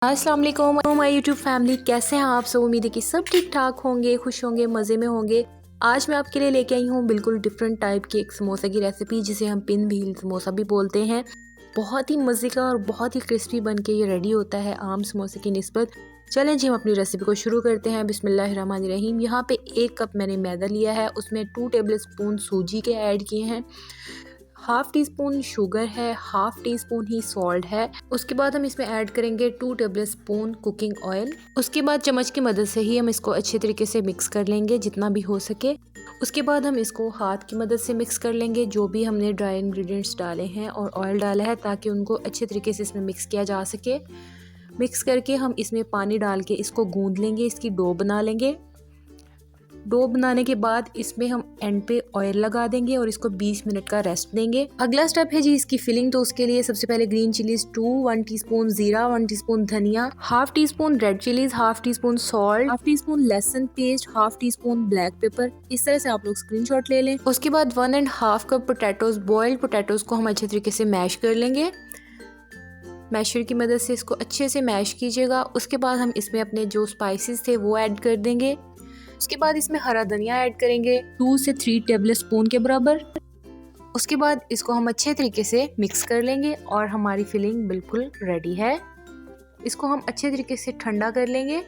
अस्सलाम वालेकुम my YouTube family, कैसे हैं आप सब। उम्मीद है कि सब ठीक ठाक होंगे, खुश होंगे, मज़े में होंगे। आज मैं आपके लिए लेके आई हूँ बिल्कुल डिफरेंट टाइप की एक समोसा की रेसिपी, जिसे हम पिन व्हील समोसा भी बोलते हैं। बहुत ही मज़े का और बहुत ही क्रिस्पी बन के ये रेडी होता है आम समोसे की निस्बत। चलें जी, हम अपनी रेसिपी को शुरू करते हैं। बिस्मिल्लाहिर्रहमानिर्रहीम। यहाँ पे 1 कप मैंने मैदा लिया है, उसमें 2 टेबल स्पून सूजी के ऐड किए हैं, हाफ़ टी स्पून शुगर है, हाफ़ टी स्पून ही सॉल्ट है। उसके बाद हम इसमें ऐड करेंगे 2 टेबल स्पून कुकिंग ऑयल। उसके बाद चम्मच की मदद से ही हम इसको अच्छे तरीके से मिक्स कर लेंगे जितना भी हो सके। उसके बाद हम इसको हाथ की मदद से मिक्स कर लेंगे, जो भी हमने ड्राई इंग्रेडिएंट्स डाले हैं और ऑयल डाला है, ताकि उनको अच्छे तरीके से इसमें मिक्स किया जा सके। मिक्स करके हम इसमें पानी डाल के इसको गूंद लेंगे, इसकी डो बना लेंगे। डो बनाने के बाद इसमें हम एंड पे ऑयल लगा देंगे और इसको 20 मिनट का रेस्ट देंगे। अगला स्टेप है जी इसकी फिलिंग। तो उसके लिए सबसे पहले ग्रीन चिलीज 2, 1 टीस्पून जीरा, 1 टीस्पून धनिया, half teaspoon red chillies, half teaspoon salt, half teaspoon लहसुन paste, half teaspoon black pepper. इस तरह से आप लोग स्क्रीनशॉट ले लें। उसके बाद 1.5 कप पोटैटोज, बॉइल्ड पोटैटोज को हम अच्छे तरीके से मैश कर लेंगे। मैशर की मदद से इसको अच्छे से मैश कीजिएगा। उसके बाद हम इसमें अपने जो स्पाइसेस थे वो ऐड कर देंगे। उसके बाद इसमें हरा धनिया ऐड करेंगे 2 से 3 टेबल स्पून के बराबर। उसके बाद इसको हम अच्छे तरीके से मिक्स कर लेंगे और हमारी फिलिंग बिल्कुल रेडी है। इसको हम अच्छे तरीके से ठंडा कर लेंगे।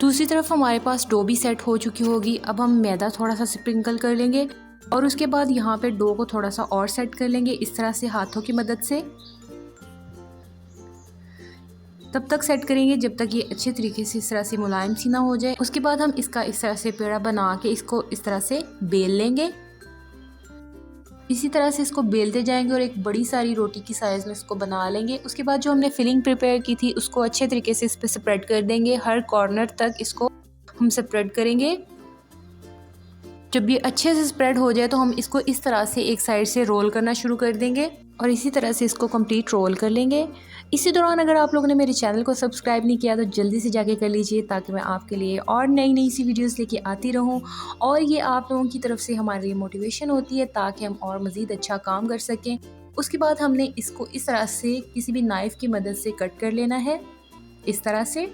दूसरी तरफ हमारे पास डो भी सेट हो चुकी होगी। अब हम मैदा थोड़ा सा स्प्रिंकल कर लेंगे और उसके बाद यहाँ पे डो को थोड़ा सा और सेट कर लेंगे, इस तरह से हाथों की मदद से। तब तक सेट करेंगे जब तक ये अच्छे तरीके से इस तरह से मुलायम सी ना हो जाए। उसके बाद हम इसका इस तरह से पेड़ा बना के इसको इस तरह से बेल लेंगे। इसी तरह से इसको बेलते जाएंगे और एक बड़ी सारी रोटी की साइज़ में इसको बना लेंगे। उसके बाद जो हमने फिलिंग प्रिपेयर की थी उसको अच्छे तरीके से इस पर स्प्रेड कर देंगे। हर कॉर्नर तक इसको हम स्प्रेड करेंगे। जब ये अच्छे से स्प्रेड हो जाए तो हम इसको इस तरह से एक साइड से रोल करना शुरू कर देंगे और इसी तरह से इसको कंप्लीट रोल कर लेंगे। इसी दौरान अगर आप लोगों ने मेरे चैनल को सब्सक्राइब नहीं किया तो जल्दी से जाके कर लीजिए, ताकि मैं आपके लिए और नई नई सी वीडियोस लेके आती रहूं। और ये आप लोगों की तरफ से हमारे लिए मोटिवेशन होती है, ताकि हम और मज़ीद अच्छा काम कर सकें। उसके बाद हमने इसको इस तरह से किसी भी नाइफ़ की मदद से कट कर लेना है। इस तरह से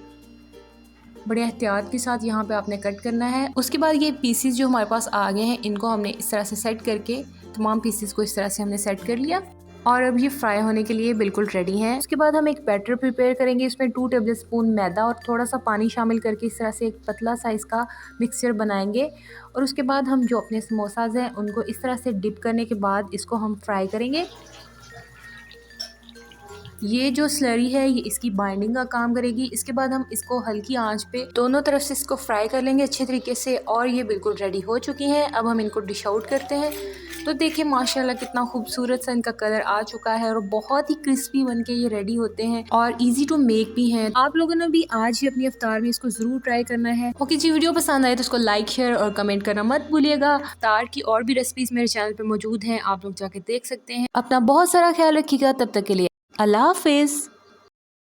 बड़े एहतियात के साथ यहाँ पे आपने कट करना है। उसके बाद ये पीसेस जो हमारे पास आ गए हैं, इनको हमने इस तरह से सेट करके तमाम पीसेस को इस तरह से हमने सेट कर लिया और अब ये फ्राई होने के लिए बिल्कुल रेडी हैं। उसके बाद हम एक बैटर प्रिपेयर करेंगे। इसमें 2 टेबल स्पून मैदा और थोड़ा सा पानी शामिल करके इस तरह से एक पतला साइज़ का मिक्सचर बनाएंगे और उसके बाद हम जो अपने समोसाज हैं उनको इस तरह से डिप करने के बाद इसको हम फ्राई करेंगे। ये जो स्लरी है ये इसकी बाइंडिंग का काम करेगी। इसके बाद हम इसको हल्की आंच पे दोनों तरफ से इसको फ्राई कर लेंगे अच्छे तरीके से और ये बिल्कुल रेडी हो चुकी हैं। अब हम इनको डिश आउट करते हैं। तो देखिए माशाल्लाह कितना खूबसूरत सा इनका कलर आ चुका है और बहुत ही क्रिस्पी बन के ये रेडी होते हैं और इजी टू मेक भी हैं। आप लोगों ने भी आज ही अपनी इफ्तार में इसको ज़रूर ट्राई करना है। ओके जी, वीडियो पसंद आए तो इसको लाइक, शेयर और कमेंट करना मत भूलिएगा। इफ्तार की और भी रेसिपीज़ मेरे चैनल पर मौजूद हैं, आप लोग जाके देख सकते हैं। अपना बहुत सारा ख्याल रखिएगा। तब तक के लिए अल्लाह हाफिज़।